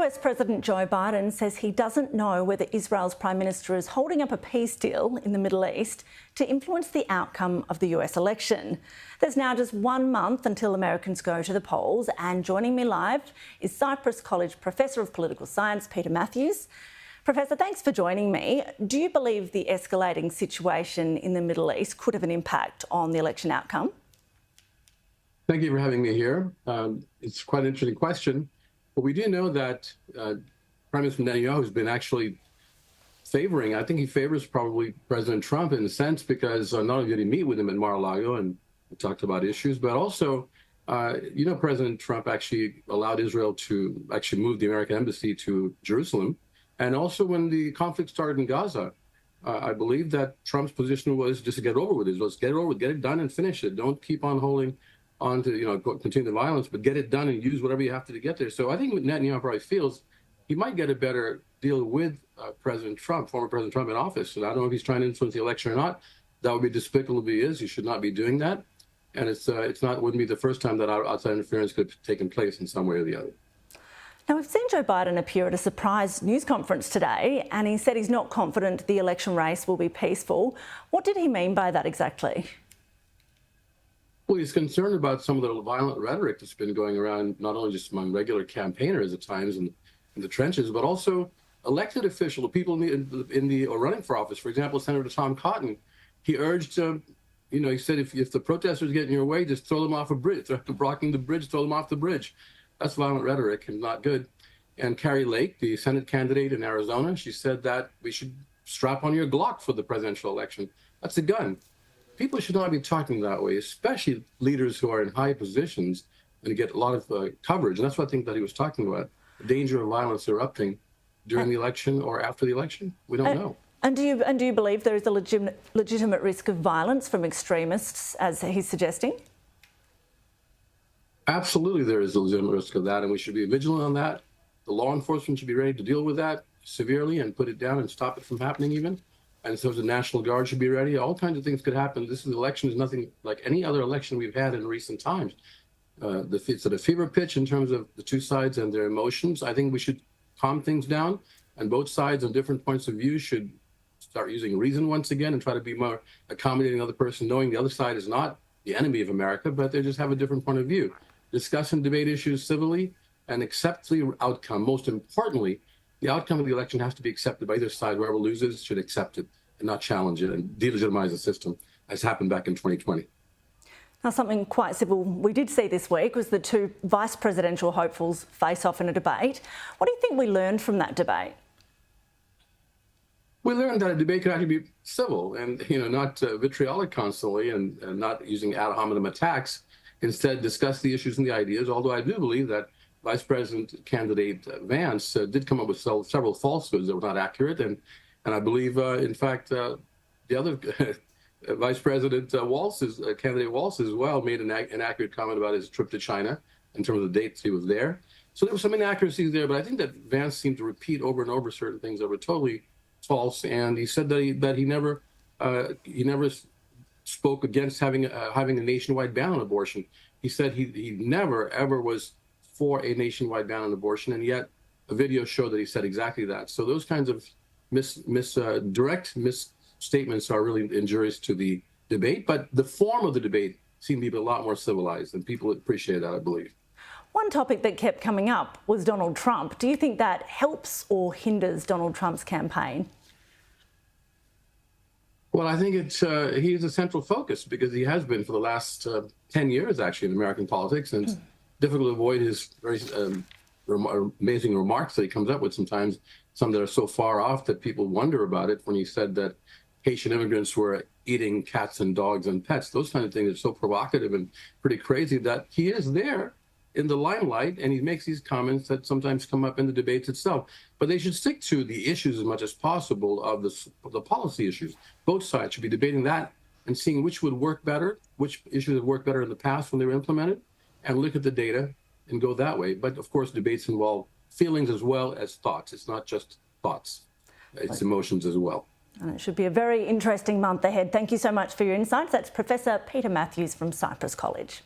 US President Joe Biden says he doesn't know whether Israel's Prime Minister is holding up a peace deal in the Middle East to influence the outcome of the US election. There's now just 1 month until Americans go to the polls, and joining me live is Cyprus College Professor of Political Science, Peter Matthews. Professor, thanks for joining me. Do you believe the escalating situation in the Middle East could have an impact on the election outcome? Thank you for having me here. It's quite an interesting question. But we do know that Prime Minister Netanyahu has been actually favoring, I think he favors probably President Trump in a sense, because not only did he meet with him at Mar-a-Lago and we talked about issues, but also, President Trump actually allowed Israel to actually move the American embassy to Jerusalem. And also when the conflict started in Gaza, I believe that Trump's position was just to get over with it. Let's get it over with, get it done and finish it. Don't keep on holding on to, continue the violence, but get it done and use whatever you have to get there. So I think what Netanyahu probably feels, he might get a better deal with President Trump, former President Trump in office. And I don't know if he's trying to influence the election or not. That would be despicable if he is. He should not be doing that. And wouldn't be the first time that outside interference could have taken place in some way or the other. Now, we've seen Joe Biden appear at a surprise news conference today, and he said he's not confident the election race will be peaceful. What did he mean by that exactly? Well, he's concerned about some of the violent rhetoric that's been going around, not only just among regular campaigners at times in the trenches, but also elected officials, people or running for office. For example, Senator Tom Cotton, he urged, he said, if the protesters get in your way, just throw them off a bridge. They're blocking the bridge, throw them off the bridge. That's violent rhetoric and not good. And Carrie Lake, the Senate candidate in Arizona, she said that we should strap on your Glock for the presidential election. That's a gun. People should not be talking that way, especially leaders who are in high positions and get a lot of coverage. And that's what I think that he was talking about, the danger of violence erupting during the election or after the election. We don't know. And do you believe there is a legitimate risk of violence from extremists, as he's suggesting? Absolutely, there is a legitimate risk of that, and we should be vigilant on that. The law enforcement should be ready to deal with that severely and put it down and stop it from happening even. And so the National Guard should be ready. All kinds of things could happen. This election is nothing like any other election we've had in recent times. It's at a fever pitch in terms of the two sides and their emotions. I think we should calm things down, and both sides on different points of view should start using reason once again and try to be more accommodating the other person, knowing the other side is not the enemy of America, but they just have a different point of view. Discuss and debate issues civilly and accept the outcome. Most importantly, the outcome of the election has to be accepted by either side. Whoever loses should accept it and not challenge it and delegitimize the system, as happened back in 2020. Now, something quite civil we did see this week was the two vice presidential hopefuls face off in a debate. What do you think we learned from that debate? We learned that a debate could actually be civil and, not vitriolic constantly and not using ad hominem attacks. Instead, discuss the issues and the ideas, although I do believe that Vice President candidate Vance did come up with several falsehoods that were not accurate. And I believe, in fact, the other Vice President candidate Walz as well made an inaccurate comment about his trip to China in terms of the dates he was there. So there were some inaccuracies there, but I think that Vance seemed to repeat over and over certain things that were totally false. And he said that he never spoke against having a nationwide ban on abortion. He said he never, ever was for a nationwide ban on abortion, and yet a video showed that he said exactly that. So those kinds of direct misstatements are really injurious to the debate, but the form of the debate seemed to be a lot more civilized, and people appreciate that, I believe. One topic that kept coming up was Donald Trump. Do you think that helps or hinders Donald Trump's campaign? Well, I think he is a central focus because he has been for the last 10 years, actually, in American politics, and it's difficult to avoid his very amazing remarks that he comes up with sometimes, some that are so far off that people wonder about it, when he said that Haitian immigrants were eating cats and dogs and pets. Those kind of things are so provocative and pretty crazy that he is there in the limelight, and he makes these comments that sometimes come up in the debates itself. But they should stick to the issues as much as possible of the policy issues. Both sides should be debating that and seeing which would work better, which issues have worked better in the past when they were implemented, and look at the data and go that way. But of course, debates involve feelings as well as thoughts. It's not just thoughts, it's emotions as well. And it should be a very interesting month ahead. Thank you so much for your insights. That's Professor Peter Matthews from Cyprus College.